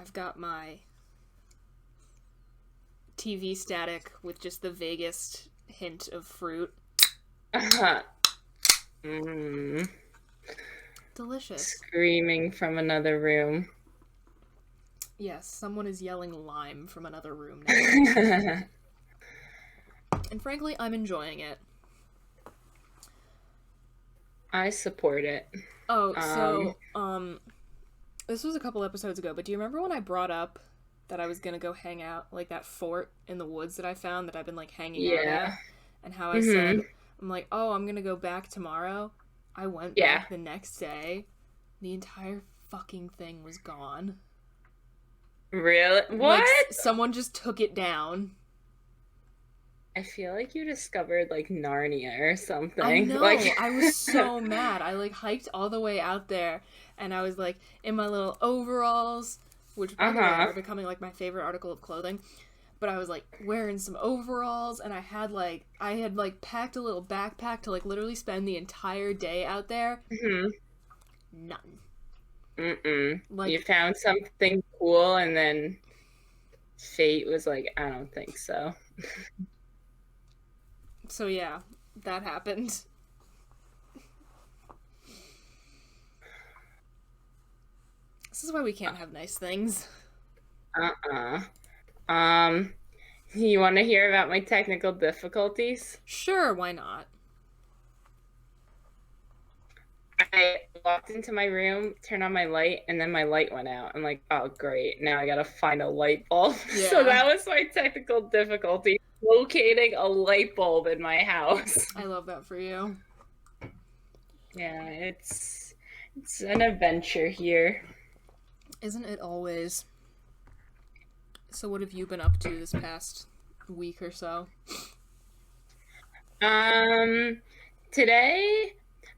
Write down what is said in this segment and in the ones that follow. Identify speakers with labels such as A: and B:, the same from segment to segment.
A: I've got my TV static with just the vaguest hint of fruit. Delicious.
B: Screaming from another room.
A: Yes, someone is yelling lime from another room now. And frankly, I'm enjoying it.
B: I support it.
A: Oh, so, this was a couple episodes ago, but do you remember when I brought up that I was gonna go hang out, like, that fort in the woods that I found that I've been, like, hanging out at? And how I said, I'm like, oh, I'm gonna go back tomorrow. I went back the next day. The entire fucking thing was gone.
B: Really? What?
A: Like, someone just took it down.
B: I feel like you discovered, like, Narnia or something.
A: I know. I was so mad. I, like, hiked all the way out there, and I was, like, in my little overalls, which, by the way, are becoming, like, my favorite article of clothing. But I was, like, wearing some overalls, and I had packed a little backpack to, like, literally spend the entire day out there. None.
B: Like, you found something cool, and then fate was like, I don't think so.
A: So yeah, that happened. This is why we can't have nice things.
B: You want to hear about my technical difficulties?
A: Sure, why not?
B: I walked into my room, turned on my light, and then my light went out. I'm like, oh, great. Now I gotta find a light bulb. Yeah. So that was my technical difficulty, locating a light bulb in my house.
A: I love that for you.
B: Yeah, it's an adventure here.
A: Isn't it always? So what have you been up to this past week or so?
B: Today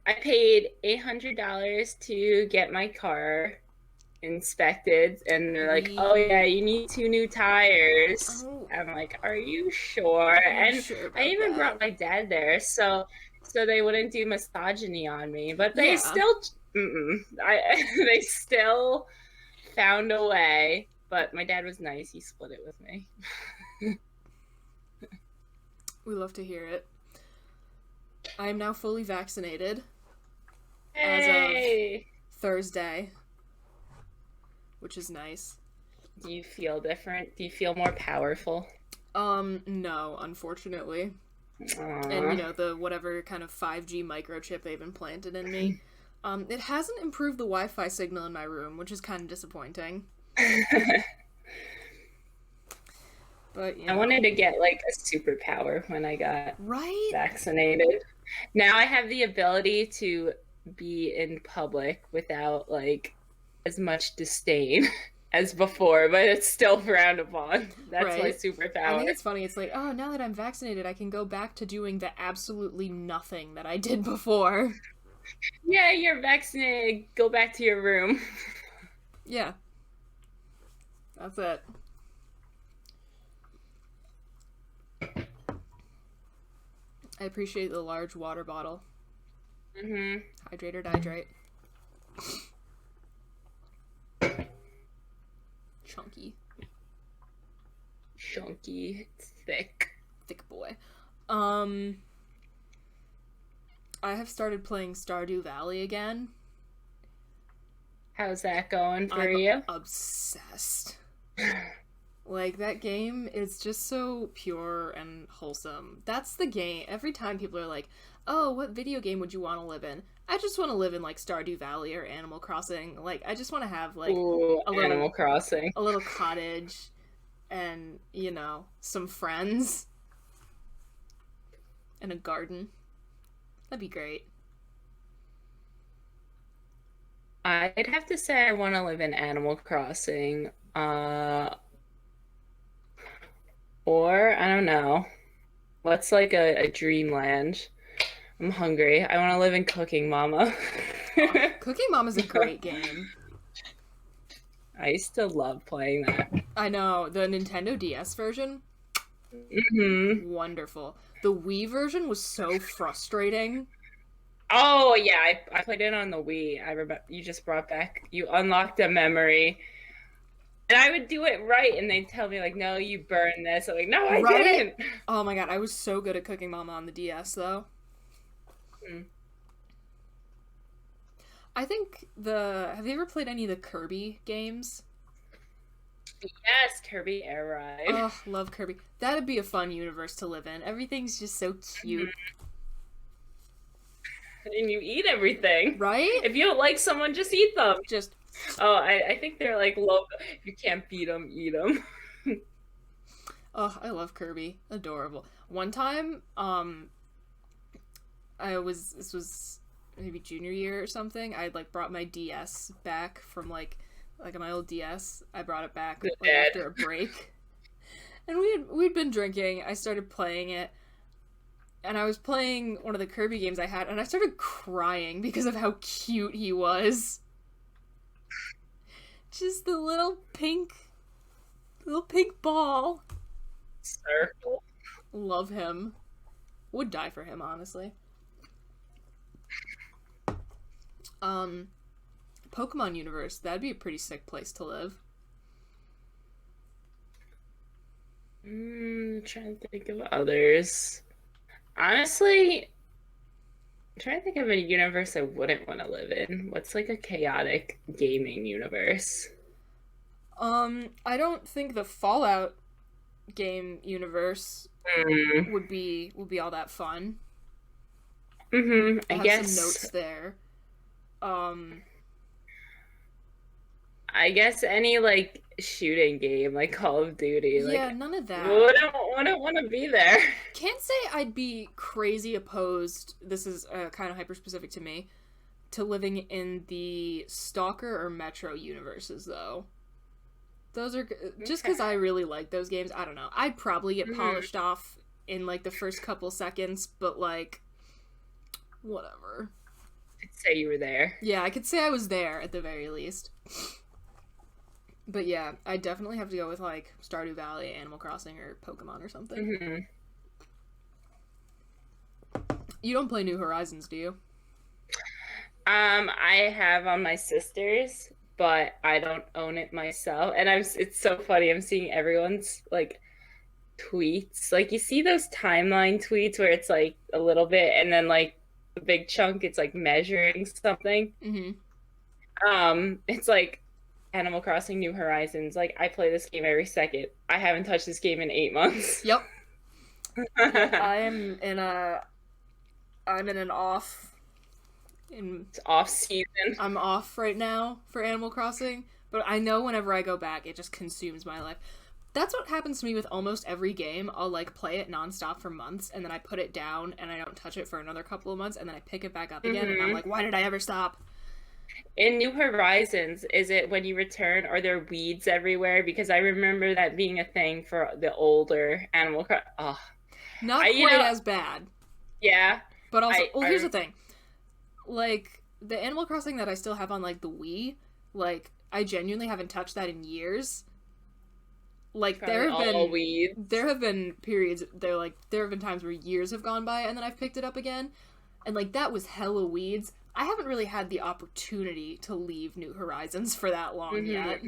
B: I paid $800 to get my car inspected, and they're like, oh yeah, you need 2 new tires. Oh. I'm like, are you sure? And sure I even brought my dad there, so they wouldn't do misogyny on me, but they still they still found a way. But my dad was nice. He split it with me.
A: We love to hear it. I am now fully vaccinated. As of Thursday. Which is nice.
B: Do you feel different? Do you feel more powerful?
A: No, unfortunately. Aww. And, you know, the whatever kind of 5G microchip they've implanted in me. It hasn't improved the Wi-Fi signal in my room, which is kind of disappointing. But you know.
B: I wanted to get like a superpower when I got vaccinated. Now I have the ability to be in public without like as much disdain as before, but it's still frowned upon. That's my superpower.
A: I think it's funny. It's like, oh, now that I'm vaccinated, I can go back to doing the absolutely nothing that I did before.
B: Yeah, you're vaccinated. Go back to your room.
A: Yeah. That's it. I appreciate the large water bottle. Hydrate or dihydrate. Chunky.
B: Thick.
A: Thick boy. I have started playing Stardew Valley again.
B: How's that going for you?
A: I'm obsessed. Like, that game is just so pure and wholesome. That's the game. Every time people are like, oh, what video game would you want to live in? I just want to live in, like, Stardew Valley or Animal Crossing. Like, I just want to have, like,
B: Animal Crossing.
A: A little cottage and, you know, some friends. And a garden. That'd be great.
B: I'd have to say I want to live in Animal Crossing. Or, I don't know. What's like a dreamland? I'm hungry. I want to live in Cooking Mama.
A: Cooking Mama's a great game.
B: I used to love playing that.
A: I know. The Nintendo DS version? Wonderful. The Wii version was so frustrating.
B: Oh, yeah. I played it on the Wii. I remember you just brought back... You unlocked a memory. And I would do it right, and they'd tell me, like, no, you burned this. I'm like, no, I didn't.
A: Oh my god, I was so good at Cooking Mama on the DS, though. I think have you ever played any of the Kirby games?
B: Yes, Kirby Air Ride.
A: Oh, love Kirby. That'd be a fun universe to live in. Everything's just so cute.
B: And you eat everything.
A: Right?
B: If you don't like someone, just eat them.
A: Just...
B: Oh, I think they're like low. If you can't beat them, eat them.
A: Oh, I love Kirby. Adorable. One time, this was maybe junior year or something. I like brought my DS back from like my old DS. I brought it back like, after a break, and we'd been drinking. I started playing it, and I was playing one of the Kirby games I had, and I started crying because of how cute he was. Just the little pink ball.
B: Circle.
A: Love him. Would die for him, honestly. Pokemon universe, that'd be a pretty sick place to live.
B: Trying to think of others. Honestly, I'm trying to think of a universe I wouldn't want to live in. What's like a chaotic gaming universe?
A: I don't think the Fallout game universe would be all that fun.
B: I guess
A: some notes there.
B: I guess any like shooting game, like Call of Duty.
A: Yeah,
B: like,
A: none of that.
B: Wouldn't want to be there.
A: Can't say I'd be crazy opposed. This is kind of hyper specific to me, to living in the Stalker or Metro universes though. Those are just because I really like those games. I don't know. I'd probably get polished off in like the first couple seconds, but like, whatever.
B: I'd say you were there.
A: Yeah, I could say I was there at the very least. But yeah, I definitely have to go with like Stardew Valley, Animal Crossing, or Pokemon or something. You don't play New Horizons, do you?
B: I have on my sister's, but I don't own it myself. And it's so funny. I'm seeing everyone's like tweets. Like you see those timeline tweets where it's like a little bit and then like a big chunk it's like measuring something. It's like Animal Crossing New Horizons. Like I play this game every second. I haven't touched this game in 8 months.
A: Yep. I'm in an off
B: It's off season.
A: I'm off right now for Animal Crossing, but I know whenever I go back, it just consumes my life. That's what happens to me with almost every game. I'll like play it nonstop for months, and then I put it down, and I don't touch it for another couple of months, and then I pick it back up again, and I'm like, why did I ever stop?
B: In New Horizons, is it when you return, are there weeds everywhere? Because I remember that being a thing for the older Animal Crossing. Oh.
A: Not quite as bad.
B: Yeah.
A: But also, here's the thing. Like, the Animal Crossing that I still have on, like, the Wii, like, I genuinely haven't touched that in years. Like, there have been periods, there have been times where years have gone by, and then I've picked it up again, and, like, that was hella weeds. I haven't really had the opportunity to leave New Horizons for that long yet.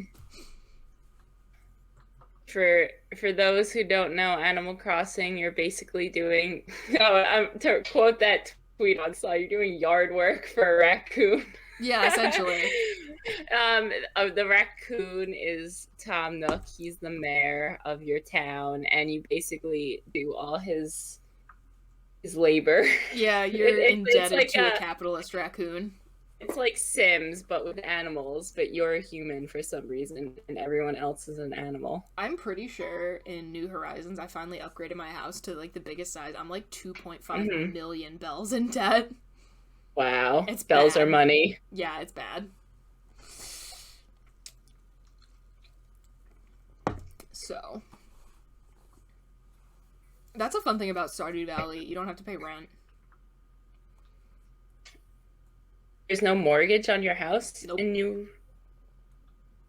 B: For those who don't know, Animal Crossing, you're basically doing, to quote that tweet on Slaw, you're doing yard work for a raccoon.
A: Yeah, essentially.
B: The raccoon is Tom Nook. He's the mayor of your town, and you basically do all his labor.
A: Yeah, you're indebted to a capitalist raccoon.
B: It's like Sims, but with animals, but you're a human for some reason, and everyone else is an animal.
A: I'm pretty sure in New Horizons, I finally upgraded my house to, like, the biggest size. I'm, like, 2.5 million bells in debt.
B: Wow. Bells are money.
A: Yeah, it's bad. So. That's a fun thing about Stardew Valley. You don't have to pay rent.
B: There's no mortgage on your house?
A: Nope.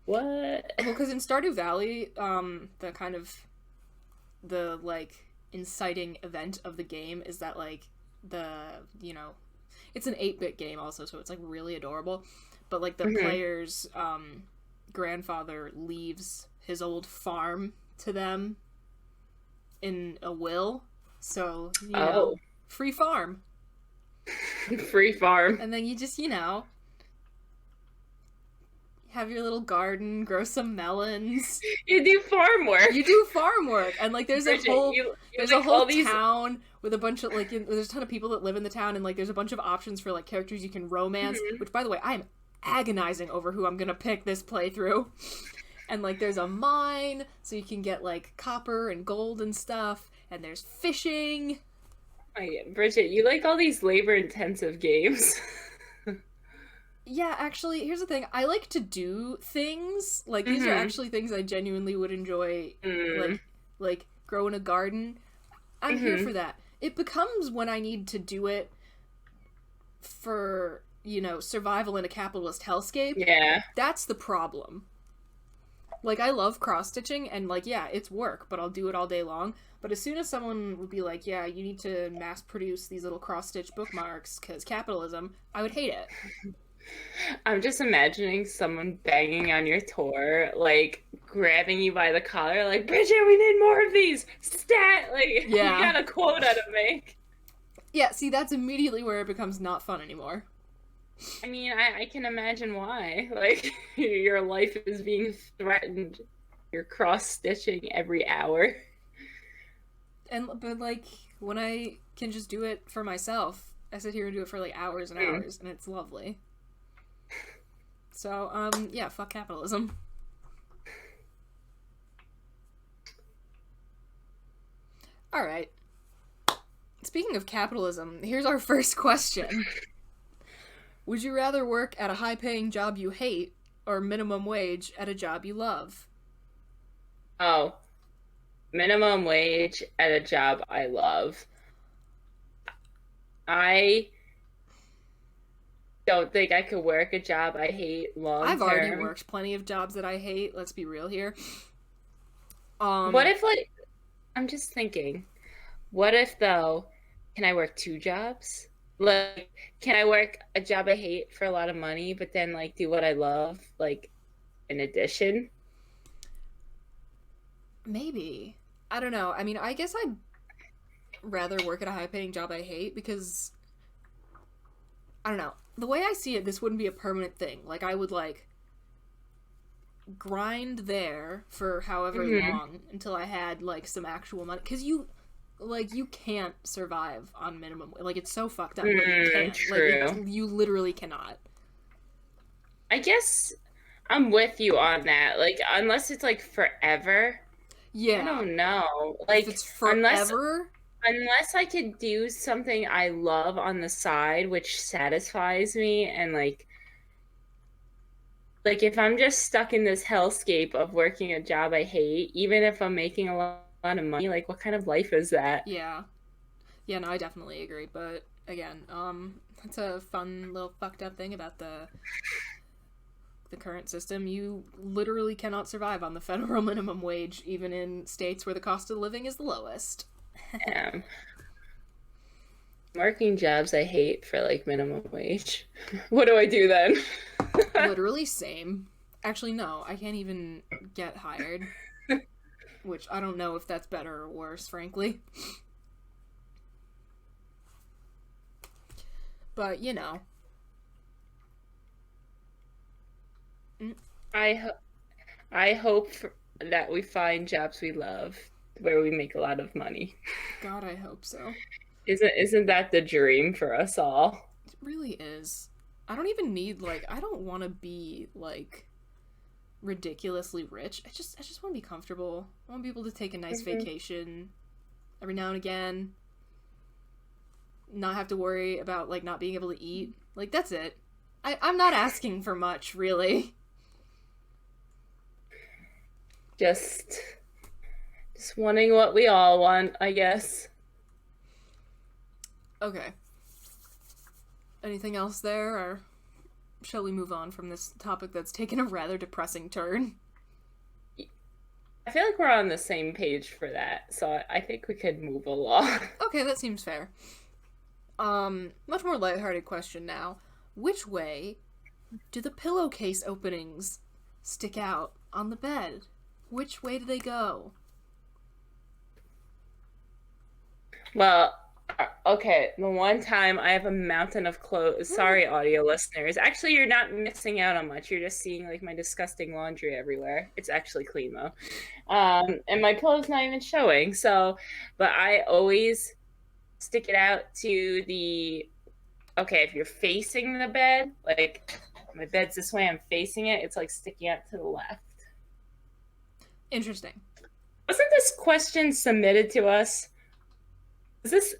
B: What?
A: Well, because in Stardew Valley, the inciting event of the game is that, like, it's an 8-bit game also, so it's, like, really adorable. But, like, the players, grandfather leaves his old farm to them in a will. So, you know, free farm.
B: Free farm.
A: And then you just, you know, have your little garden, grow some melons.
B: You do farm work.
A: You do farm work. And, like, there's
B: Bridget,
A: a whole, there's a whole
B: these...
A: town with a bunch of, like, there's a ton of people that live in the town, and, like, there's a bunch of options for, like, characters you can romance, which, by the way, I am agonizing over who I'm gonna pick this playthrough. And, like, there's a mine, so you can get, like, copper and gold and stuff, and there's fishing.
B: Oh, yeah. Bridget, you like all these labor-intensive games.
A: Yeah, actually, here's the thing. I like to do things. Like, these are actually things I genuinely would enjoy, like growing a garden. I'm here for that. It becomes when I need to do it for, you know, survival in a capitalist hellscape.
B: Yeah.
A: That's the problem. Like, I love cross-stitching, and, like, yeah, it's work, but I'll do it all day long. But as soon as someone would be like, yeah, you need to mass-produce these little cross-stitch bookmarks, because capitalism, I would hate it.
B: I'm just imagining someone banging on your door, like, grabbing you by the collar, like, Bridget, we need more of these! Stat! Like,
A: yeah.
B: You got a quota to make.
A: Yeah, see, that's immediately where it becomes not fun anymore.
B: I mean, I can imagine why. Like, your life is being threatened. You're cross-stitching every hour.
A: But, like, when I can just do it for myself, I sit here and do it for, like, hours and hours, and it's lovely. So, yeah, fuck capitalism. Alright. Speaking of capitalism, here's our first question. Would you rather work at a high-paying job you hate, or minimum wage at a job you love?
B: Oh. Minimum wage at a job I love. I don't think I could work a job I hate long term.
A: I've already worked plenty of jobs that I hate, let's be real here.
B: What if, like, I'm just thinking, what if, though, can I work 2 jobs? Like, can I work a job I hate for a lot of money, but then, like, do what I love, like, in addition?
A: Maybe. I don't know. I mean, I guess I'd rather work at a high-paying job I hate, because, I don't know. The way I see it, this wouldn't be a permanent thing. Like, I would, like, grind there for however long until I had, like, some actual money. Because you can't survive on minimum. Like, it's so fucked up. But you can't.
B: True.
A: Like, you literally cannot.
B: I guess I'm with you on that. Like, unless it's, like, forever.
A: Yeah.
B: I don't know. Like,
A: if it's forever...
B: Unless I could do something I love on the side, which satisfies me, and, like, if I'm just stuck in this hellscape of working a job I hate, even if I'm making a lot of money, like, what kind of life is that?
A: Yeah. Yeah, no, I definitely agree. But, again, that's a fun little fucked up thing about the current system. You literally cannot survive on the federal minimum wage, even in states where the cost of living is the lowest.
B: Working jobs I hate for, like, minimum wage. What do I do then?
A: Literally same. Actually, no, I can't even get hired. Which I don't know if that's better or worse, frankly. But, you know.
B: I hope that we find jobs we love where we make a lot of money.
A: God, I hope so.
B: Isn't that the dream for us all?
A: It really is. I don't even need, like, I don't want to be, like, ridiculously rich. I just want to be comfortable. I want to be able to take a nice vacation every now and again. Not have to worry about, like, not being able to eat. Like, that's it. I'm not asking for much, really.
B: Just wanting what we all want, I guess.
A: Okay. Anything else there, or shall we move on from this topic that's taken a rather depressing turn?
B: I feel like we're on the same page for that, so I think we could move along.
A: Okay, that seems fair. Much more lighthearted question now. Which way do the pillowcase openings stick out on the bed? Which way do they go?
B: Well, okay, the one time I have a mountain of clothes. Sorry, audio listeners. Actually, you're not missing out on much. You're just seeing like my disgusting laundry everywhere. It's actually clean though. And my pillow's not even showing. So, but I always stick it out to the, okay, if you're facing the bed, like my bed's this way, I'm facing it, it's like sticking out to the left.
A: Interesting.
B: Wasn't this question submitted to us?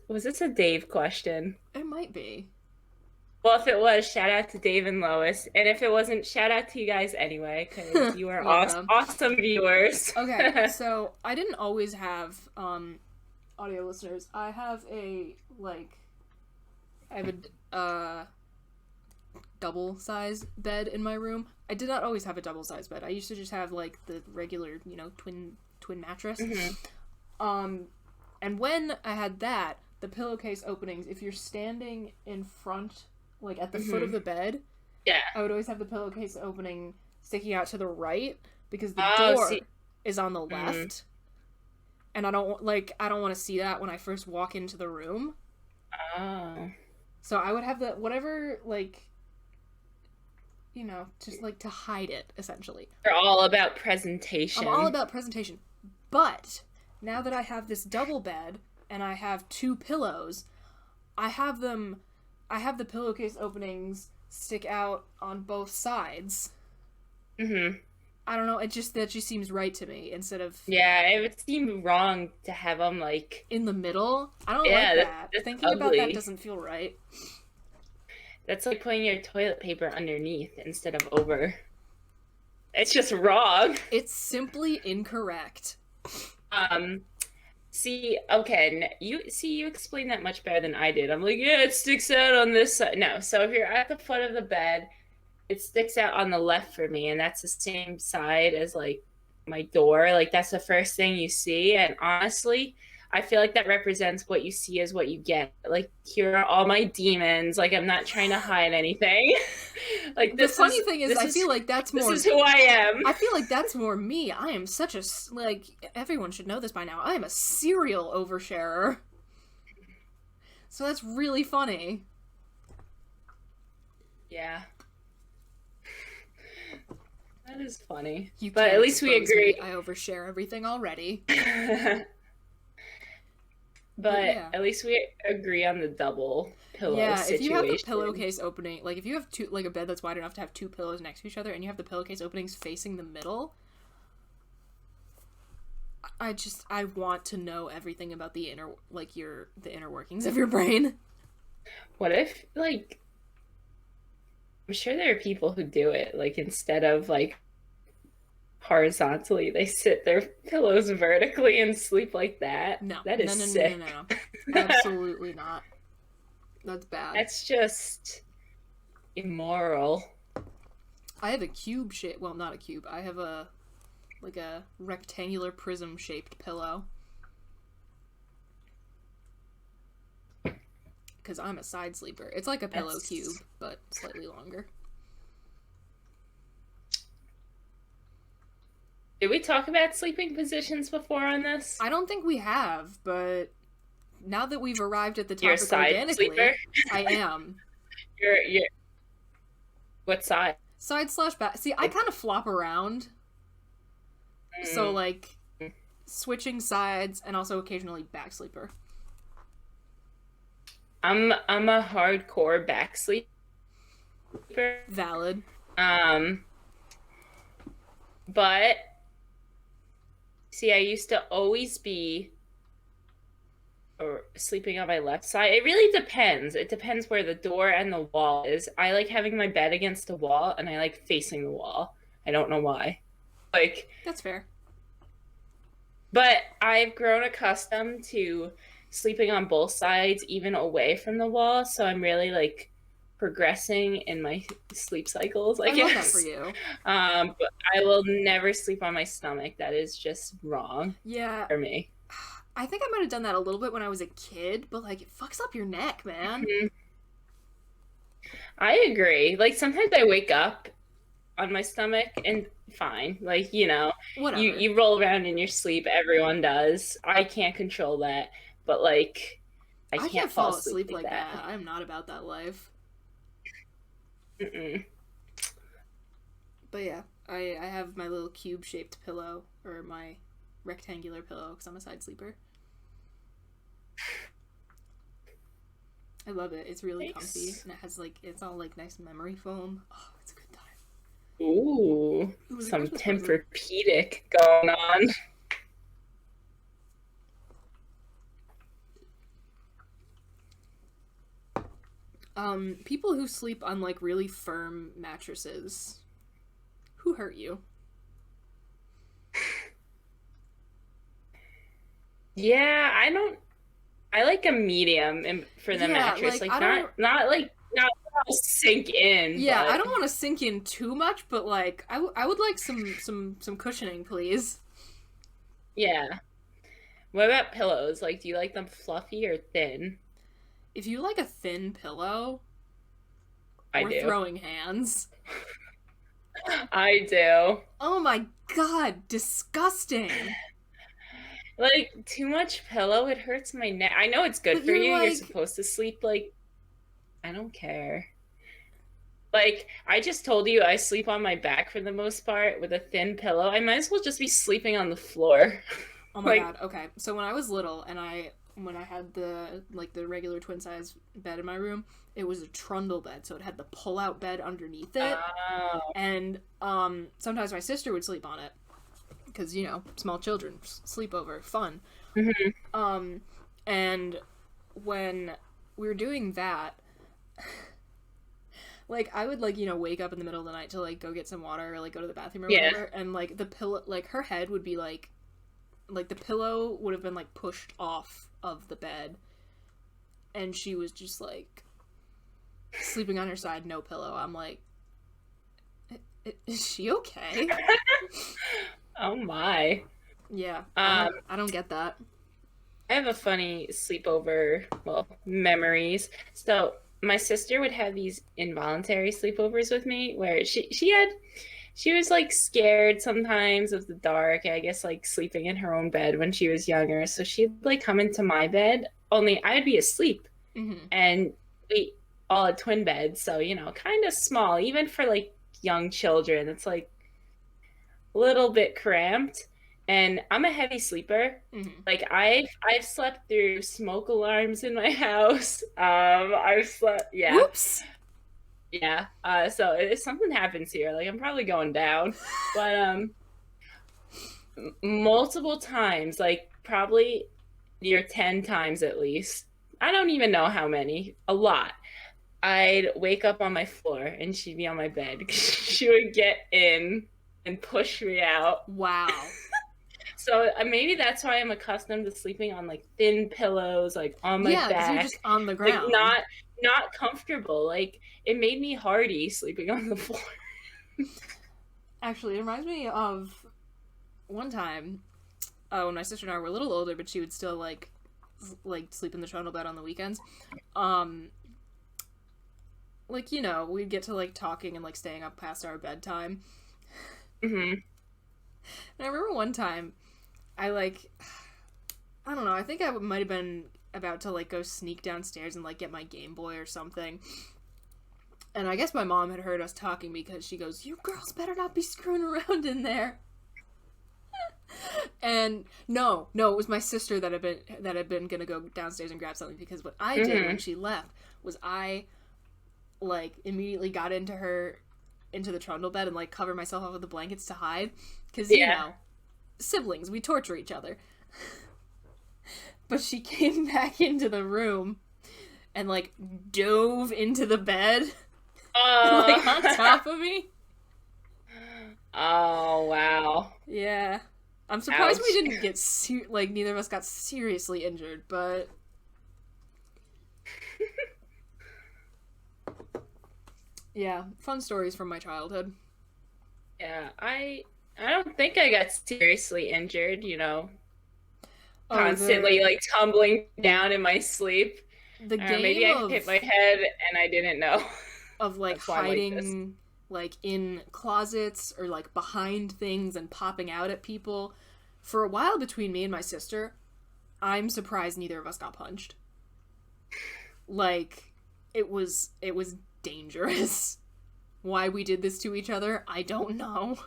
B: Was this a Dave question?
A: It might be.
B: Well, if it was, shout out to Dave and Lois. And if it wasn't, shout out to you guys anyway, because you are awesome viewers.
A: Okay, so I didn't always have audio listeners. I have a double size bed in my room. I did not always have a double size bed. I used to just have like the regular, twin mattress. Mm-hmm. And when I had that, the pillowcase openings, if you're standing in front, like at the foot of the bed, I would always have the pillowcase opening sticking out to the right because the door is on the left. And I don't want to see that when I first walk into the room. Oh. So I would have the whatever, just like to hide it, essentially.
B: You're all about presentation.
A: I'm all about presentation. But now that I have this double bed and I have two pillows, I have the pillowcase openings stick out on both sides. Mm-hmm. I don't know, that just seems right to me instead of...
B: Yeah, it would seem wrong to have them, in
A: the middle? I don't like that. Thinking about that doesn't feel right.
B: That's like putting your toilet paper underneath instead of over. It's just wrong.
A: It's simply incorrect.
B: You explained that much better than I did. I'm like, yeah, it sticks out on this side. No, so if you're at the foot of the bed, it sticks out on the left for me, and that's the same side as my door. That's the first thing you see, and honestly, I feel like that represents what you see is what you get. Here are all my demons. I'm not trying to hide anything.
A: The funny thing is, I feel like that's more...
B: This is who I am.
A: I feel like that's more me. I am such a... everyone should know this by now. I am a serial oversharer. So that's really funny.
B: Yeah. That is funny. But at least we agree.
A: I overshare everything already.
B: But at least we agree on the double pillow situation.
A: If you have the pillowcase opening, if you have two, a bed that's wide enough to have two pillows next to each other, and you have the pillowcase openings facing the middle, I want to know everything about the inner, the inner workings of your brain.
B: What if, I'm sure there are people who do it, instead of, horizontally, they sit their pillows vertically and sleep like that.
A: No,
B: that is sick.
A: No. Absolutely not. That's bad.
B: That's just immoral.
A: I have a cube shape. Well, not a cube. I have a rectangular prism shaped pillow. Because I'm a side sleeper. It's like a pillow cube, but slightly longer.
B: Did we talk about sleeping positions before on this?
A: I don't think we have, but now that we've arrived at the topic
B: You're a side
A: organically,
B: sleeper?
A: I am.
B: You're what side?
A: Side/back. See, I kind of flop around. So, switching sides and also occasionally back sleeper.
B: I'm a hardcore back sleeper.
A: Valid.
B: But see, I used to always be sleeping on my left side. It really depends. It depends where the door and the wall is. I like having my bed against the wall, and I like facing the wall. I don't know why.
A: That's fair.
B: But I've grown accustomed to sleeping on both sides, even away from the wall. So I'm really progressing in my sleep cycles, I guess.
A: love that for you.
B: But I will never sleep on my stomach. That is just wrong.
A: Yeah.
B: For me.
A: I think I might have done that a little bit when I was a kid, but it fucks up your neck, man.
B: Mm-hmm. I agree. Sometimes I wake up on my stomach, and fine. Like, you know,
A: Whatever.
B: you roll around in your sleep. Everyone does. I can't control that. But, like, I can't fall asleep like that.
A: I'm not about that life.
B: Mm-mm.
A: But yeah, I have my little cube-shaped pillow, or my rectangular pillow, because I'm a side sleeper. I love it. It's really comfy, and it has, like, it's all, like, nice memory foam. Oh, it's a good time.
B: Ooh, some Tempur-Pedic going
A: on. People who sleep on, like, really firm mattresses, who hurt you?
B: Yeah, I like a medium for the mattress. Like, not sink in.
A: Yeah,
B: but...
A: I don't want to sink in too much, but, like, I would like some cushioning, please.
B: Yeah. What about pillows? Like, do you like them fluffy or thin?
A: If you like a thin pillow,
B: we're
A: throwing hands.
B: I do.
A: Oh my god, disgusting.
B: Like, too much pillow, it hurts my neck. I know it's good for you. Like... You're supposed to sleep, like, I don't care. Like, I just told you I sleep on my back for the most part with a thin pillow. I might as well just be sleeping on the floor.
A: Oh my god, okay. So when I was little and when I had the regular twin size bed in my room, it was a trundle bed, so it had the pull-out bed underneath it.
B: Oh.
A: And sometimes my sister would sleep on it. Because, you know, small children, sleepover, fun.
B: Mm-hmm.
A: And when we were doing that, like, I would, like, you know, wake up in the middle of the night to, like, go get some water or, like, go to the bathroom or whatever, and, like, the pillow, like, her head would be, like, the pillow would have been, like, pushed off of the bed, and she was just, like, sleeping on her side, no pillow. I'm like, is she okay?
B: Oh my.
A: Yeah. I don't get that.
B: I have a funny sleepover, memories. So my sister would have these involuntary sleepovers with me where she was like scared sometimes of the dark, I guess, like sleeping in her own bed when she was younger. So she'd like come into my bed, only I'd be asleep.
A: Mm-hmm.
B: And we all had twin beds, so, you know, kind of small, even for like young children. It's like a little bit cramped. And I'm a heavy sleeper.
A: Mm-hmm.
B: Like, I've slept through smoke alarms in my house. I've slept, yeah.
A: Whoops.
B: Yeah. So if something happens here, like, I'm probably going down. But multiple times, like probably near 10 times at least. I don't even know how many. A lot. I'd wake up on my floor and she'd be on my bed. She would get in and push me out.
A: Wow.
B: So maybe that's why I'm accustomed to sleeping on like thin pillows, like on my back.
A: Yeah, you're just on the ground.
B: Like not comfortable. Like, it made me hardy sleeping on the floor.
A: Actually, it reminds me of one time when my sister and I were a little older, but she would still like sleep in the trundle bed on the weekends. Like, you know, we'd get to like talking and like staying up past our bedtime.
B: Mm-hmm.
A: And I remember one time I don't know, I think I might have been about to like go sneak downstairs and like get my Game Boy or something. And I guess my mom had heard us talking because she goes, "You girls better not be screwing around in there." And no, it was my sister that had been gonna go downstairs and grab something, because what I did when she left was I like immediately got into the trundle bed and like covered myself up with the blankets to hide, because you know, siblings, we torture each other. But she came back into the room and like dove into the bed like on top of me.
B: Oh wow.
A: Yeah, I'm surprised we didn't get neither of us got seriously injured, but yeah, fun stories from my childhood.
B: Yeah, I don't think I got seriously injured, you know. Constantly like tumbling down in my sleep.
A: The game
B: maybe I hit my head and I didn't know.
A: Of like hiding like in closets or like behind things and popping out at people. For a while between me and my sister, I'm surprised neither of us got punched. Like, it was dangerous. Why we did this to each other, I don't know.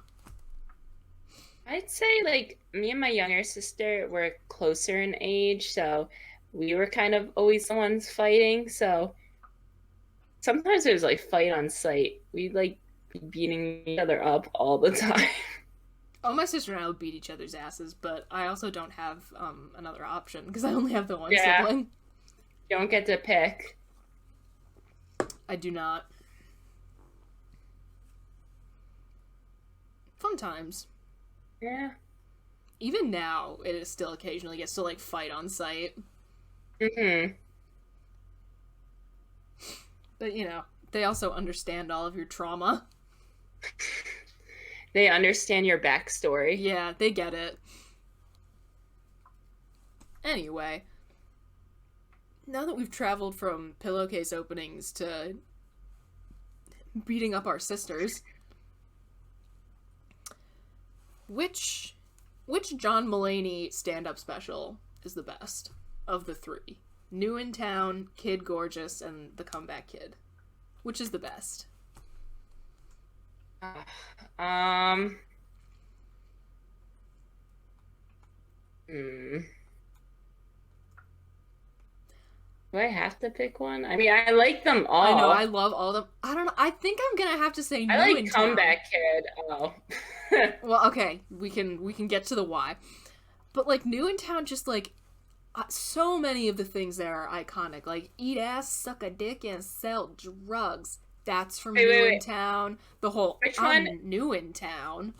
B: I'd say, like, me and my younger sister were closer in age, so we were kind of always the ones fighting, so sometimes it was, like, fight on sight. We'd, like, be beating each other up all the time.
A: Oh, my sister and I would beat each other's asses, but I also don't have another option, because I only have the one sibling.
B: You don't get to pick.
A: I do not. Fun times.
B: Yeah.
A: Even now, it is still occasionally gets to, like, fight on sight.
B: Mm-hmm.
A: But, you know, they also understand all of your trauma.
B: They understand your backstory.
A: Yeah, they get it. Anyway, now that we've traveled from pillowcase openings to beating up our sisters, which John Mulaney stand-up special is the best of the three? New in Town, Kid Gorgeous, and The Comeback Kid. Which is the best?
B: Do I have to pick one? I mean, I like them all.
A: I know, I love all of them. I don't know. I think I'm gonna have to say New
B: I
A: in
B: like
A: Town.
B: Comeback Kid. Oh.
A: Well, okay, we can get to the why. But, like, New in Town, just, like, so many of the things there are iconic. Like, eat ass, suck a dick, and sell drugs. That's from New in Town. The whole I'm new in town.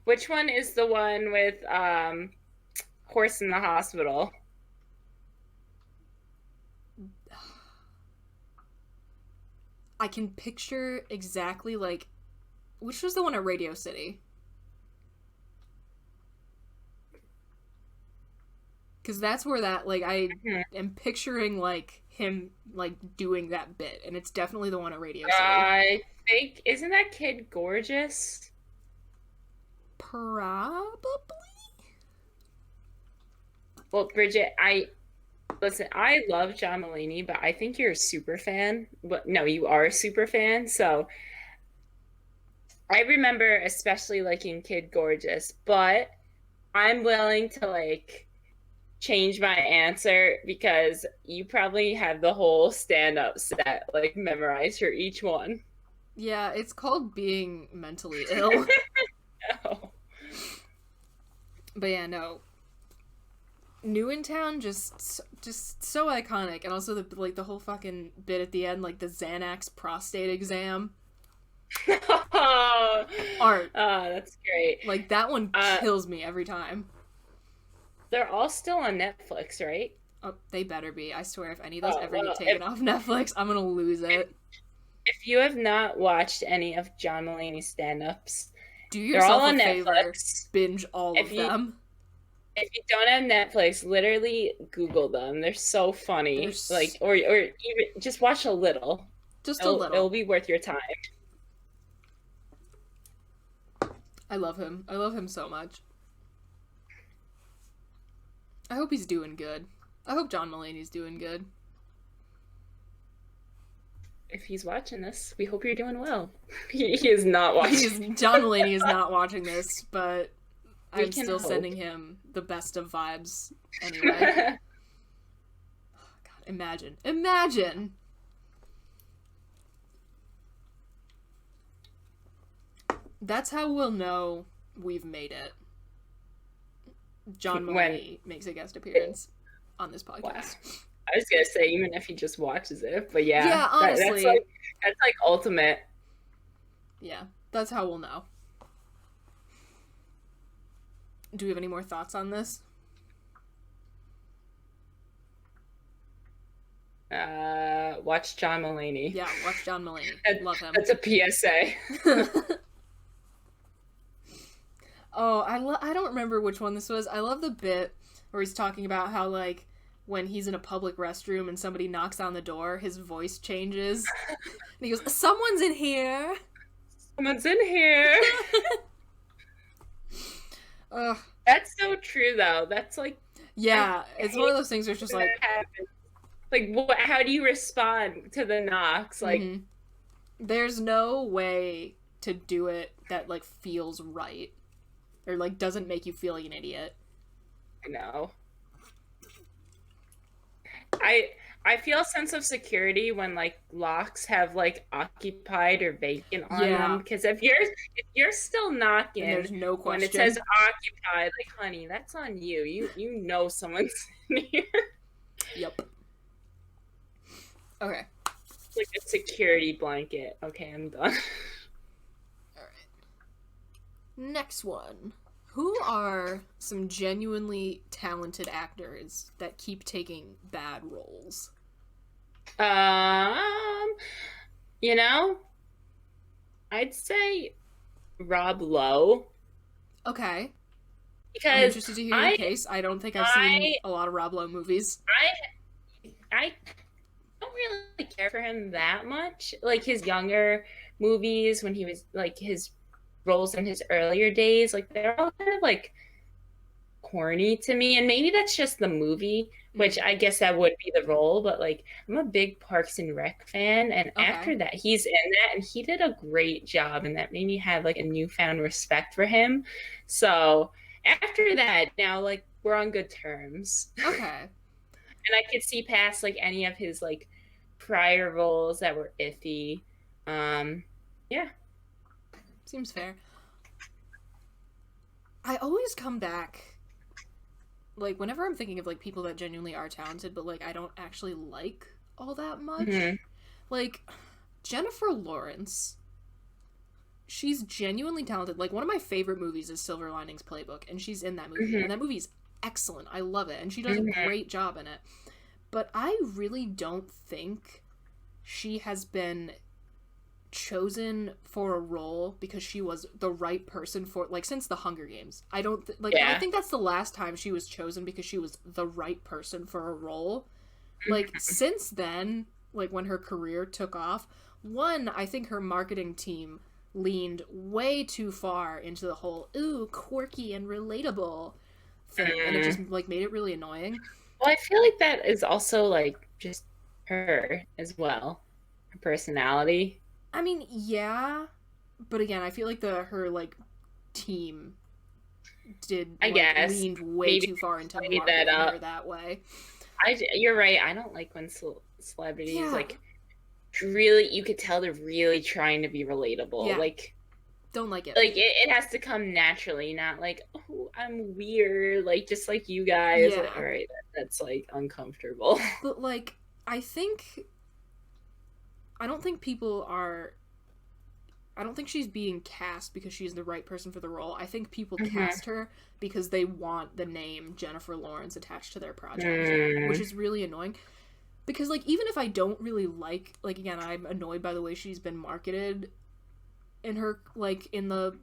B: Which one is the one with Horse in the Hospital?
A: I can picture exactly, like, which was the one at Radio City? Because that's where that, like, I am picturing, like, him, like, doing that bit, and it's definitely the one at Radio City.
B: I think, isn't that Kid Gorgeous?
A: Probably?
B: Well, Bridget, I love John Mulaney, but I think you're a super fan. But no, you are a super fan, so I remember especially liking Kid Gorgeous, but I'm willing to, like, change my answer because you probably have the whole stand-up set, like, memorized for each one.
A: Yeah, it's called Being Mentally Ill.
B: No.
A: But yeah, no. New in Town, just so iconic, and also the whole fucking bit at the end, like the Xanax prostate exam. Art.
B: That's great.
A: Like, that one kills me every time.
B: They're all still on Netflix, right?
A: Oh, they better be. I swear, if any of those ever get taken off Netflix, I'm gonna lose it.
B: If you have not watched any of John Mulaney's stand-ups,
A: do yourself a favor. Netflix. Binge all of them.
B: If you don't have Netflix, literally Google them. They're so funny. Like, or even just watch a little.
A: Just a little.
B: It'll be worth your time.
A: I love him. I love him so much. I hope he's doing good. I hope John Mulaney's doing good.
B: If he's watching this, we hope you're doing well. He is not watching.
A: John Mulaney is not watching this, but I'm still sending him the best of vibes anyway. Oh, God, imagine. That's how we'll know we've made it. John Mulaney makes a guest appearance on this podcast.
B: Wow. I was gonna say, even if he just watches it, but yeah.
A: Yeah, honestly.
B: That's like ultimate.
A: Yeah, that's how we'll know. Do we have any more thoughts on this?
B: Watch John Mulaney.
A: Yeah, watch John Mulaney. Love him.
B: That's a PSA.
A: Oh, I don't remember which one this was. I love the bit where he's talking about how, like, when he's in a public restroom and somebody knocks on the door, his voice changes. And he goes, "Someone's in here."
B: Someone's in here.
A: Ugh.
B: That's so true, though. That's like...
A: Yeah, it's one of those things where it's just like...
B: Like, what? How do you respond to the knocks? Like...
A: Mm-hmm. There's no way to do it that, like, feels right. Or, like, doesn't make you feel like an idiot.
B: I know. I feel a sense of security when, like, locks have, like, occupied or vacant on them. Because if you're still knocking,
A: and there's no question.
B: When it says occupied, like, honey, that's on you. You know someone's in here.
A: Yep. Okay.
B: It's like a security blanket. Okay, I'm done.
A: Alright. Next one. Who are some genuinely talented actors that keep taking bad roles?
B: You know, I'd say Rob Lowe.
A: Okay.
B: Because
A: I'm interested to hear your case. I don't think I've seen a lot of Rob Lowe movies.
B: I don't really care for him that much. Like, his younger movies, when he was, like, his roles in his earlier days, like, they're all kind of, like, corny to me. And maybe that's just the movie, which I guess that would be the role. But, like, I'm a big Parks and Rec fan. And after that, he's in that. And he did a great job. And that made me have, like, a newfound respect for him. So after that, now, like, we're on good terms.
A: Okay.
B: And I could see past, like, any of his, like, prior roles that were iffy. Yeah.
A: Seems fair. I always come back, like, whenever I'm thinking of, like, people that genuinely are talented, but, like, I don't actually like all that much. Mm-hmm. Like, Jennifer Lawrence, she's genuinely talented. Like, one of my favorite movies is Silver Linings Playbook, and she's in that movie. Mm-hmm. And that movie's excellent. I love it. And she does a great job in it. But I really don't think she has been chosen for a role because she was the right person for, like, since the Hunger Games. I don't I think that's the last time she was chosen because she was the right person for a role. Like, since then, like, when her career took off, one, I think her marketing team leaned way too far into the whole quirky and relatable thing, and it just, like, made it really annoying.
B: Well, I feel like that is also, like, just her as well, her personality.
A: I mean, yeah, but again, I feel like her, like, team did, like, leaned way too far into marketing her that way.
B: You're right. I don't like when celebrities, like, really, you could tell they're really trying to be relatable. Yeah. Like,
A: don't like it.
B: Like, it has to come naturally, not like, oh, I'm weird, like, just like you guys.
A: Yeah.
B: Like, all right, that's, like, uncomfortable.
A: But, like, I don't think she's being cast because she's the right person for the role. I think people cast her because they want the name Jennifer Lawrence attached to their project, which is really annoying. Because, like, even if I don't really like, again, I'm annoyed by the way she's been marketed in her, like, in the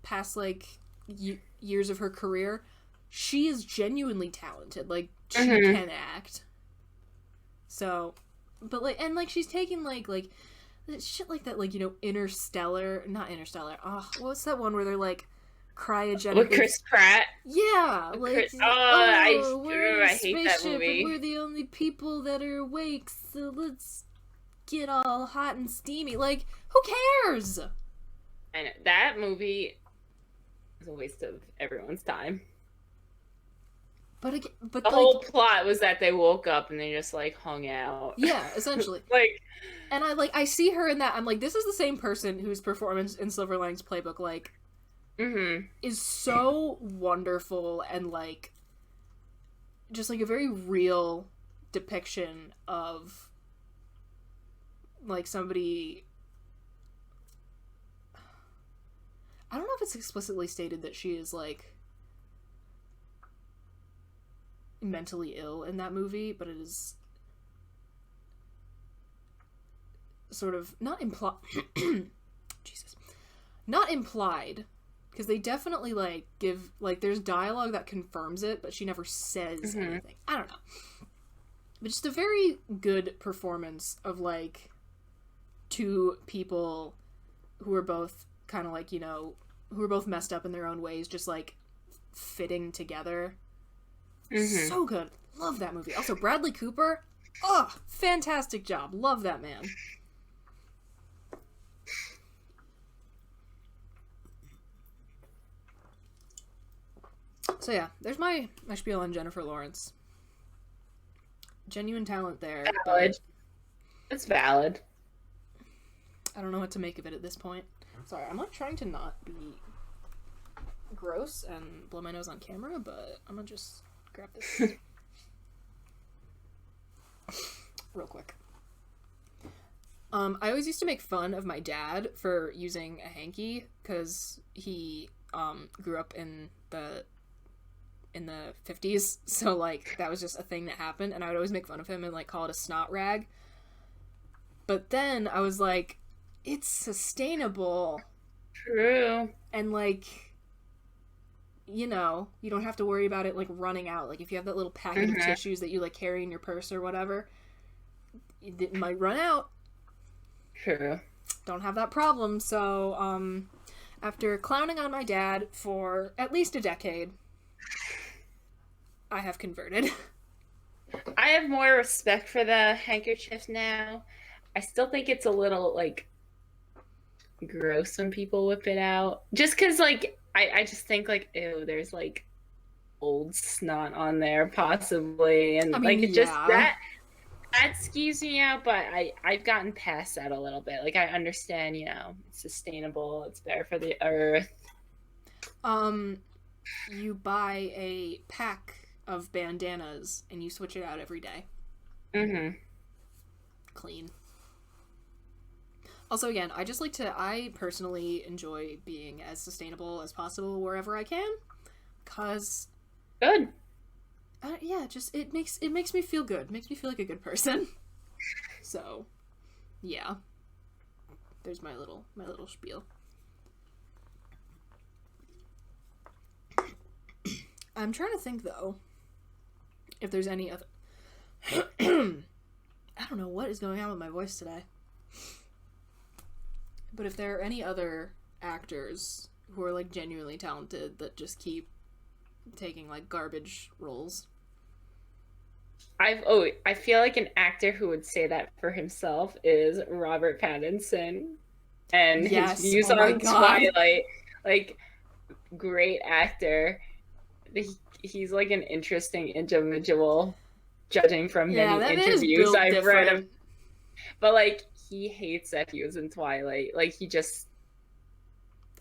A: past, like, years of her career, she is genuinely talented. Like, she can act. So, but, like, and, like, she's taking, like, shit like that, like, you know, not Interstellar. Oh, what's that one where they're, like, cryogenically...
B: With Chris Pratt?
A: Yeah, like,
B: I hate that movie.
A: And we're the only people that are awake, so let's get all hot and steamy. Like, who cares?
B: I know, that movie is a waste of everyone's time.
A: But
B: the whole plot was that they woke up and they just, like, hung out.
A: Yeah, essentially.
B: Like,
A: and I see her in that. I'm like, this is the same person whose performance in Silver Linings Playbook, like, is so wonderful and, like, just, like, a very real depiction of, like, somebody. I don't know if it's explicitly stated that she is, like, mentally ill in that movie, but it is sort of not implied, Because they definitely, like, give, like, there's dialogue that confirms it, but she never says anything. I don't know. But just a very good performance of, like, two people who are both kind of, like, you know, who are both messed up in their own ways, just, like, fitting together. So good. Love that movie. Also, Bradley Cooper, oh, fantastic job. Love that man. So yeah, there's my spiel on Jennifer Lawrence. Genuine talent there.
B: Valid. It's valid.
A: I don't know what to make of it at this point. Sorry, I'm like trying to not be gross and blow my nose on camera, but I'm gonna just grab this real quick. I always used to make fun of my dad for using a hanky because he grew up in the 50s, so like that was just a thing that happened, and I would always make fun of him and like call it a snot rag. But then I was like, it's sustainable.
B: True.
A: And like, you know, you don't have to worry about it like running out. Like if you have that little packet of tissues that you like carry in your purse or whatever, it might run out.
B: True.
A: Don't have that problem. So after clowning on my dad for at least a decade, I have converted.
B: I have more respect for the handkerchief now. I still think it's a little, like, gross when people whip it out. Just because, like, I just think, like, ew, there's, like, old snot on there, possibly. And, I mean, like, it just, that skeeves me out, but I've gotten past that a little bit. Like, I understand, you know, it's sustainable, it's better for the earth.
A: You buy a pack of bandanas and you switch it out every day. Clean. Also, again, I personally enjoy being as sustainable as possible wherever I can, cause
B: good.
A: Yeah, just it makes me feel good. It makes me feel like a good person. So, yeah. There's my little spiel. I'm trying to think though if there's any other I don't know what is going on with my voice today. But if there are any other actors who are like genuinely talented that just keep taking like garbage roles.
B: I feel like an actor who would say that for himself is Robert Pattinson, and his views on Twilight. Like, great actor. He's like an interesting individual, judging from many interviews I've read him. But like, he hates that he was in Twilight. Like,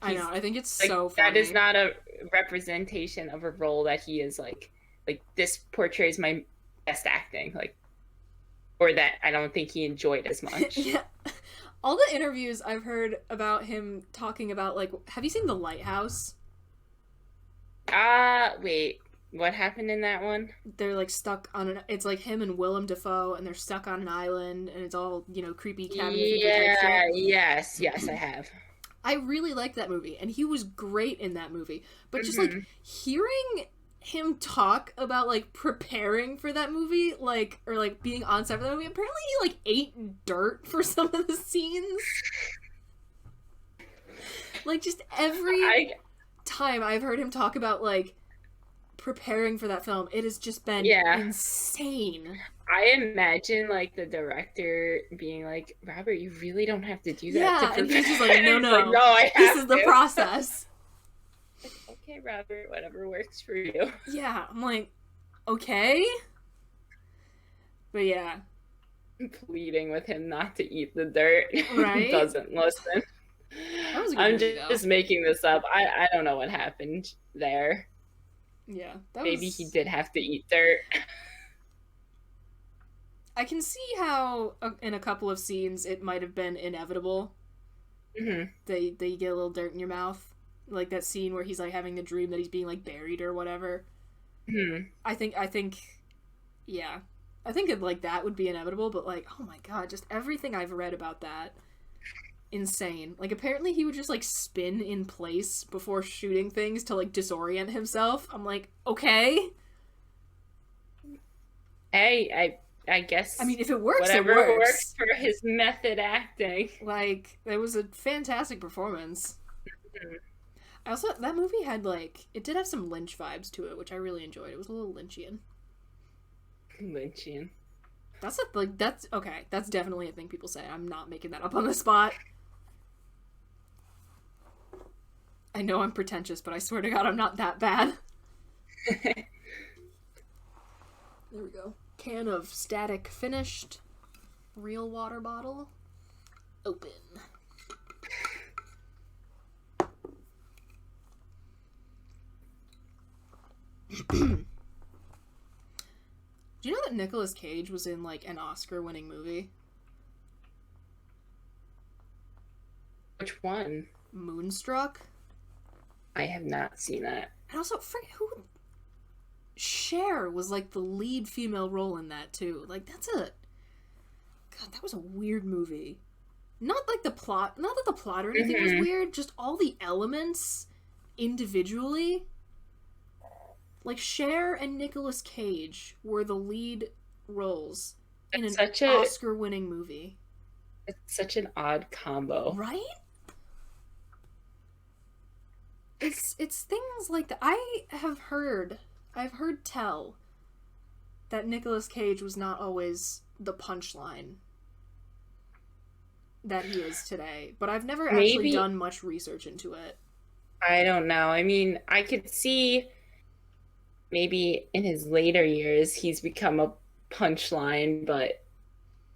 A: I know. I think it's
B: like,
A: so funny.
B: That is not a representation of a role that he is like this portrays my best acting, like, or that I don't think he enjoyed as much.
A: Yeah. All the interviews I've heard about him talking about, like, have you seen The Lighthouse?
B: Wait, what happened in that one?
A: They're like stuck on it's like him and Willem Dafoe, and they're stuck on an island, and it's all, you know, creepy cabin fever type shit. Yes, I have. I really liked that movie, and he was great in that movie. But just like hearing him talk about like preparing for that movie, like, or like being on set for that movie, apparently he like ate dirt for some of the scenes. Like, just every time I've heard him talk about like preparing for that film, it has just been insane.
B: I imagine like the director being like, Robert, you really don't have to do that.
A: Yeah, and he's just like, no,
B: like, no,
A: this is the process.
B: Like, okay, Robert, whatever works for you.
A: Yeah, I'm like, okay. But yeah.
B: Pleading with him not to eat the dirt.
A: Right?
B: He doesn't listen.
A: That was a good
B: I'm
A: movie,
B: just making this up. I don't know what happened there.
A: Yeah.
B: Maybe he did have to eat dirt.
A: I can see how in a couple of scenes it might have been inevitable. That you get a little dirt in your mouth. Like that scene where he's like having the dream that he's being like buried or whatever. I think yeah. I think like that would be inevitable, but like, oh my god, just everything I've read about that. insane. Like, apparently he would just, like, spin in place before shooting things to, like, disorient himself. I'm like, okay.
B: Hey, I guess.
A: I mean, if it works,
B: whatever
A: it works.
B: Works for his method acting.
A: Like, it was a fantastic performance. Mm-hmm. Also, that movie had, like, it did have some Lynch vibes to it, which I really enjoyed. It was a little Lynchian.
B: Lynchian.
A: That's okay. That's definitely a thing people say. I'm not making that up on the spot. I know I'm pretentious, but I swear to God, I'm not that bad. There we go. Can of Static finished. Real water bottle. Open. Do you know that Nicolas Cage was in, like, an Oscar-winning movie?
B: Which one?
A: Moonstruck.
B: I have not seen that.
A: And also, who... Cher was, like, the lead female role in that, too. Like, that's a... God, that was a weird movie. Not, like, the plot... Not that the plot or anything was weird, just all the elements individually... Like, Cher and Nicolas Cage were the lead roles in an Oscar-winning movie.
B: It's such an odd combo.
A: Right? It's things like that. I've heard tell that Nicolas Cage was not always the punchline that he is today. But I've never actually done much research into it.
B: I don't know. I mean, I could see... Maybe in his later years, he's become a punchline, but,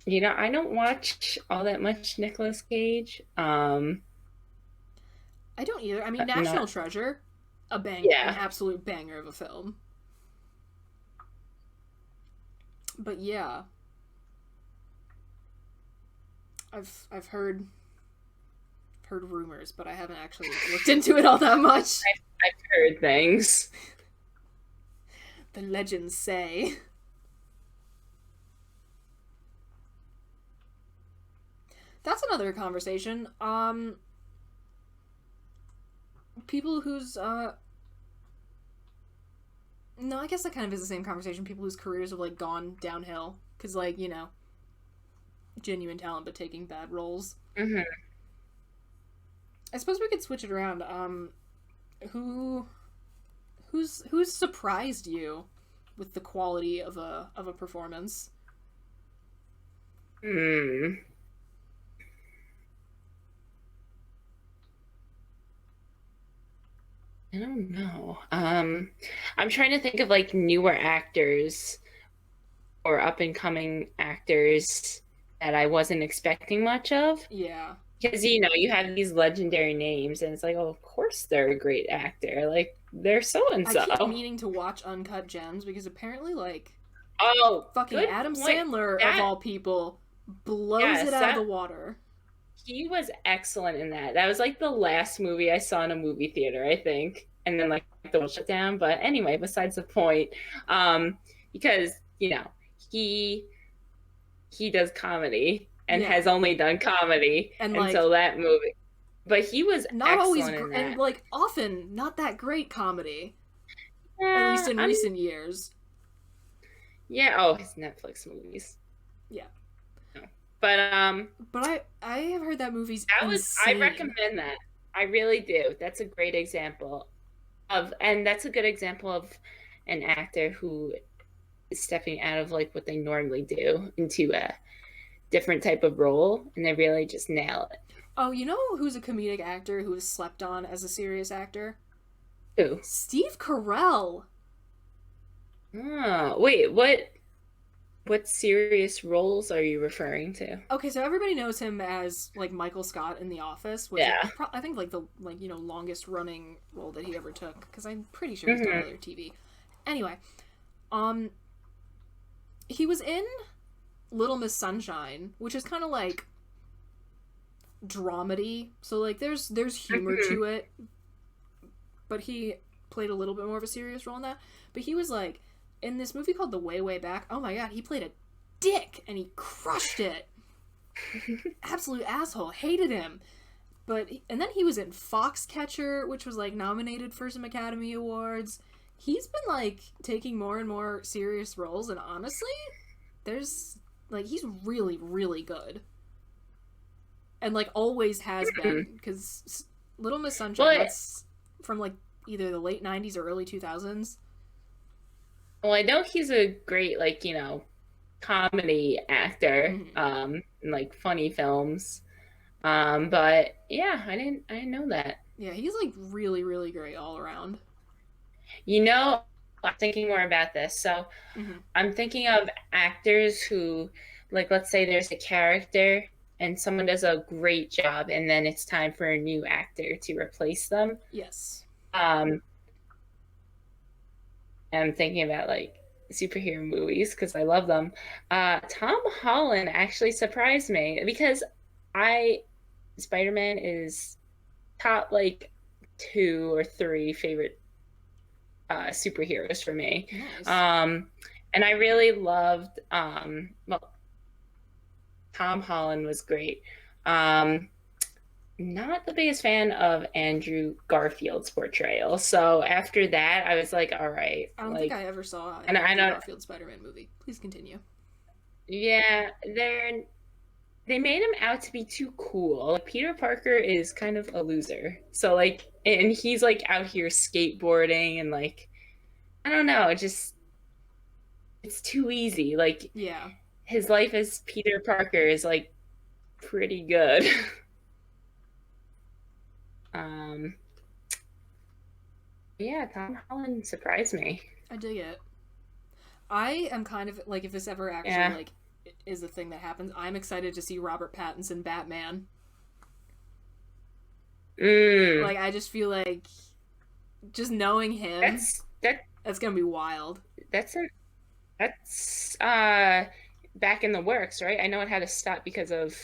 B: you know, I don't watch all that much Nicolas Cage.
A: I don't either. I mean, National Treasure, an absolute banger of a film. But yeah. I've heard rumors, but I haven't actually looked into it all that much.
B: I've heard things.
A: The legends say. That's another conversation. People whose no, I guess that kind of is the same conversation. People whose careers have, like, gone downhill because, like, you know, genuine talent but taking bad roles.
B: Mm-hmm.
A: I suppose we could switch it around. Who's surprised you with the quality of a performance?
B: I don't know. I'm trying to think of, like, newer actors or up and coming actors that I wasn't expecting much of.
A: Yeah.
B: Because, you know, you have these legendary names, and it's like, oh, of course they're a great actor. Like, they're so-and-so.
A: I keep meaning to watch Uncut Gems, because apparently, like, fucking Adam
B: point.
A: Sandler, of all people, blows it out of the water.
B: He was excellent in that. That was, like, the last movie I saw in a movie theater, I think. And then, like, the world shut down. But anyway, besides the point, because, you know, he does comedy. And has only done comedy, and like, so that movie. But he was not always, in that.
A: And, like, often not that great comedy. At least in recent years.
B: Yeah. His Netflix movies.
A: Yeah.
B: No. But
A: I have heard that movie's insane.
B: I recommend that. I really do. That's a great example and that's a good example of an actor who is stepping out of, like, what they normally do into a different type of role, and they really just nail it.
A: Oh, you know who's a comedic actor who is slept on as a serious actor?
B: Who?
A: Steve Carell.
B: Oh, wait, what serious roles are you referring to?
A: Okay, so everybody knows him as, like, Michael Scott in The Office, which is I think, like, the, like, you know, longest running role that he ever took, because I'm pretty sure he's done other TV. Anyway, he was in Little Miss Sunshine, which is kind of like dramedy, so, like, there's humor to it, but he played a little bit more of a serious role in that. But he was, like, in this movie called The Way, Way Back. Oh my god, he played a dick and he crushed it. Absolute asshole. Hated him. And then he was in Foxcatcher, which was like nominated for some Academy Awards. He's been like taking more and more serious roles, and honestly, there's like he's really, really good. And like always has been, because Little Miss Sunshine, that's from like either the late 90s or early 2000s.
B: Well, I know he's a great, like, you know, comedy actor, in like funny films. But yeah, I didn't know that.
A: Yeah, he's like really, really great all around.
B: You know, I'm thinking more about this. So I'm thinking of actors who, like, let's say there's a character and someone does a great job, and then it's time for a new actor to replace them.
A: Yes.
B: I'm thinking about like superhero movies because I love them. Tom Holland actually surprised me because Spider-Man is top like 2 or 3 favorite superheroes for me.
A: Nice.
B: And I really loved well, Tom Holland was great. Not the biggest fan of Andrew Garfield's portrayal. So after that, I was like, all right.
A: I don't think I ever saw an
B: Andrew
A: Garfield Spider-Man movie. Please continue.
B: Yeah, they made him out to be too cool. Like, Peter Parker is kind of a loser. So like, and he's like out here skateboarding and like, I don't know, it's too easy. Like,
A: yeah,
B: his life as Peter Parker is like pretty good. Yeah, Tom Holland surprised me.
A: I dig it. I am kind of like, if this ever actually like is a thing that happens, I'm excited to see Robert Pattinson Batman. Like, I just feel like just knowing him, that's gonna be wild.
B: That's back in the works, right? I know it had to stop because of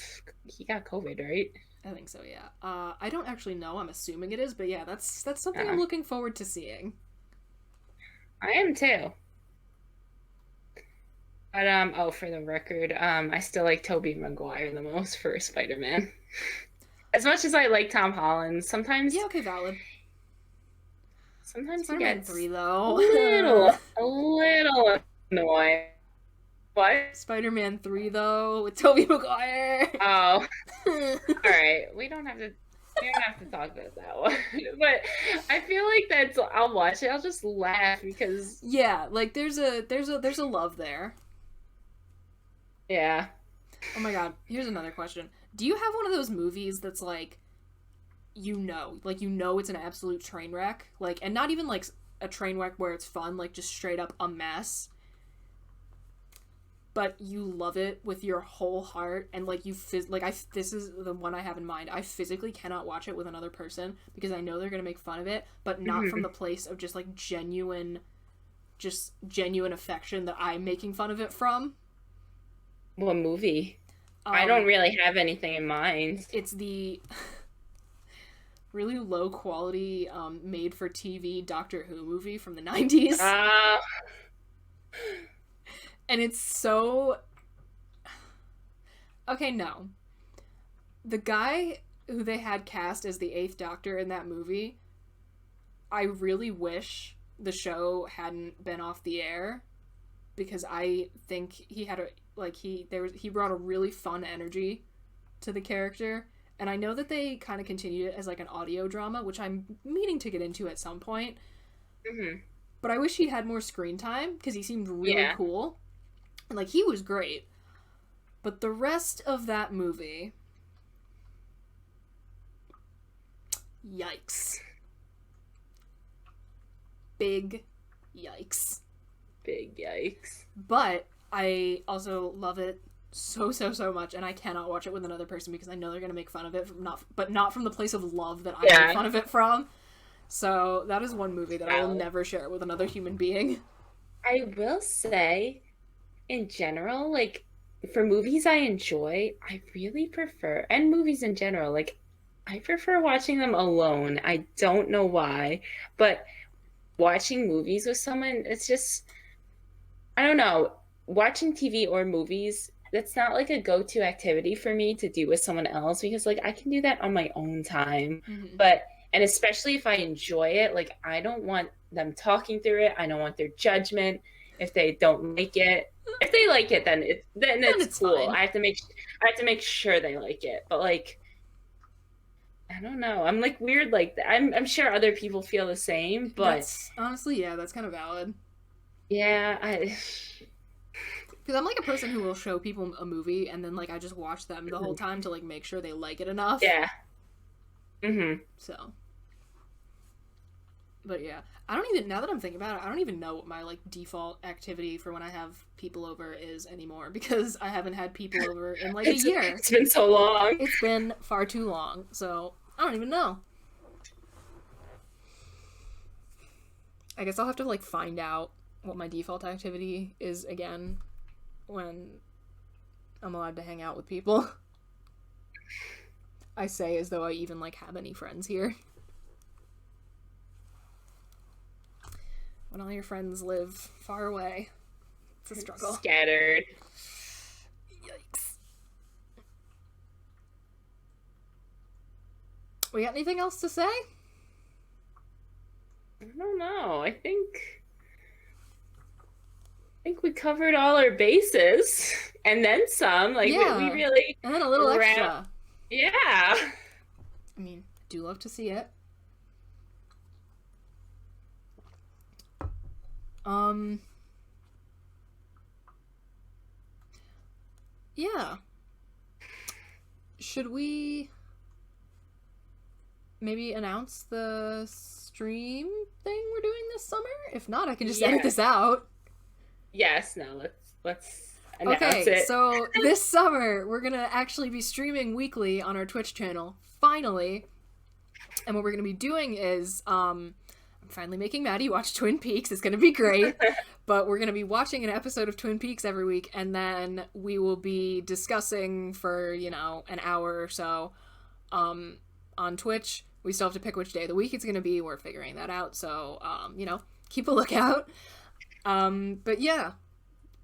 B: he got COVID, right?
A: I think so, yeah. I don't actually know. I'm assuming it is, but yeah, that's something I'm looking forward to seeing.
B: I am too. But for the record, I still like Tobey Maguire the most for Spider-Man. As much as I like Tom Holland, sometimes
A: okay, valid.
B: Sometimes
A: Spider-Man
B: he gets
A: 3 though.
B: a little annoying. What?
A: Spider-Man 3 though with Tobey Maguire.
B: Oh. All right. We don't have to talk about that one. But I feel like I'll watch it. I'll just laugh because
A: yeah, like there's a love there.
B: Yeah.
A: Oh my god. Here's another question. Do you have one of those movies that's like you know it's an absolute train wreck, like, and not even like a train wreck where it's fun, like just straight up a mess, but you love it with your whole heart, and like this is the one I have in mind. I physically cannot watch it with another person because I know they're gonna make fun of it, but not from the place of just like genuine affection that I'm making fun of it from.
B: What movie? I don't really have anything in mind.
A: It's the really low quality made for TV Doctor Who movie from the 90s. And it's so okay, no. The guy who they had cast as the 8th Doctor in that movie, I really wish the show hadn't been off the air, because I think he had he brought a really fun energy to the character, and I know that they kind of continued it as like an audio drama, which I'm meaning to get into at some point. But I wish he had more screen time because he seemed really cool, and like he was great. But the rest of that movie, yikes. Big yikes.
B: Big yikes.
A: But I also love it so much, and I cannot watch it with another person because I know they're gonna make fun of it not from the place of love that I make fun of it from. So that is one movie that I will never share with another human being.
B: I will say, in general, like, for movies I enjoy, I really prefer, and movies in general, like, I prefer watching them alone. I don't know why, but watching movies with someone, it's just, I don't know, watching TV or movies that's not like a go-to activity for me to do with someone else, because like I can do that on my own time. But and especially if I enjoy it, like I don't want them talking through it. I don't want their judgment if they don't like it. If they like it, then it's cool.
A: Fine.
B: I have to make sure they like it. But like I don't know. I'm like weird like that. I'm sure other people feel the same, but
A: that's honestly, yeah, that's kind of valid.
B: Yeah,
A: because I'm like a person who will show people a movie and then like I just watch them the whole time to like make sure they like it enough.
B: Yeah.
A: So. But yeah, I don't even, now that I'm thinking about it, I don't even know what my like default activity for when I have people over is anymore, because I haven't had people over in like a year.
B: It's been so long.
A: It's been far too long, so I don't even know. I guess I'll have to like find out what my default activity is again when I'm allowed to hang out with people. I say as though I even like have any friends here. When all your friends live far away, it's a struggle.
B: Scattered.
A: Yikes. We got anything else to say?
B: I don't know. I think we covered all our bases and then some. Like
A: yeah.
B: we really,
A: and then a little extra.
B: Yeah.
A: I mean, do love to see it. Yeah. Should we maybe announce the stream thing we're doing this summer? If not, I can just edit this out.
B: Yes, no, let's announce it.
A: Okay, so this summer we're gonna actually be streaming weekly on our Twitch channel, finally. And what we're gonna be doing is, I'm finally making Maddie watch Twin Peaks. It's gonna be great. But we're gonna be watching an episode of Twin Peaks every week, and then we will be discussing for, you know, an hour or so on Twitch. We still have to pick which day of the week it's gonna be. We're figuring that out, so you know, keep a lookout. But yeah,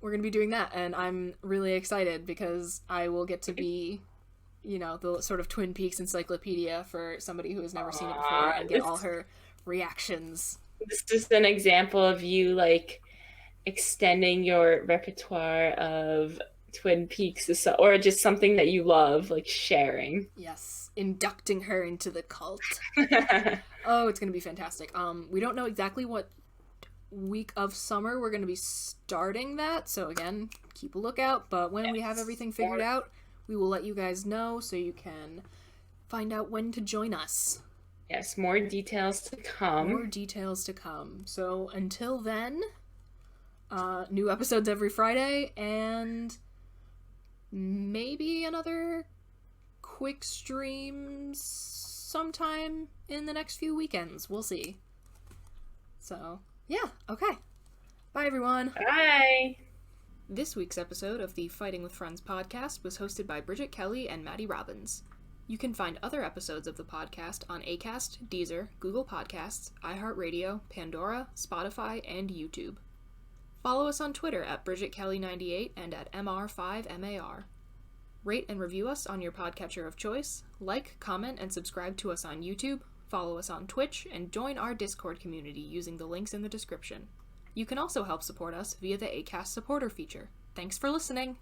A: we're gonna be doing that, and I'm really excited because I will get to be, you know, the sort of Twin Peaks encyclopedia for somebody who has never seen it before and get all her reactions.
B: This is an example of you like extending your repertoire of Twin Peaks, or just something that you love, like sharing.
A: Yes, inducting her into the cult. Oh, it's gonna be fantastic. We don't know exactly what week of summer we're gonna be starting that, so again, keep a lookout. But when we have everything figured out, we will let you guys know so you can find out when to join us.
B: Yes, more details to come.
A: More details to come. So until then, new episodes every Friday, and maybe another quick stream sometime in the next few weekends. We'll see. So, yeah, okay. Bye, everyone.
B: Bye.
A: This week's episode of the Fighting with Friends podcast was hosted by Bridget Kelly and Maddie Robbins. You can find other episodes of the podcast on Acast, Deezer, Google Podcasts, iHeartRadio, Pandora, Spotify, and YouTube. Follow us on Twitter at BridgetKelly98 and at MR5MAR. Rate and review us on your podcatcher of choice, like, comment, and subscribe to us on YouTube, follow us on Twitch, and join our Discord community using the links in the description. You can also help support us via the Acast supporter feature. Thanks for listening!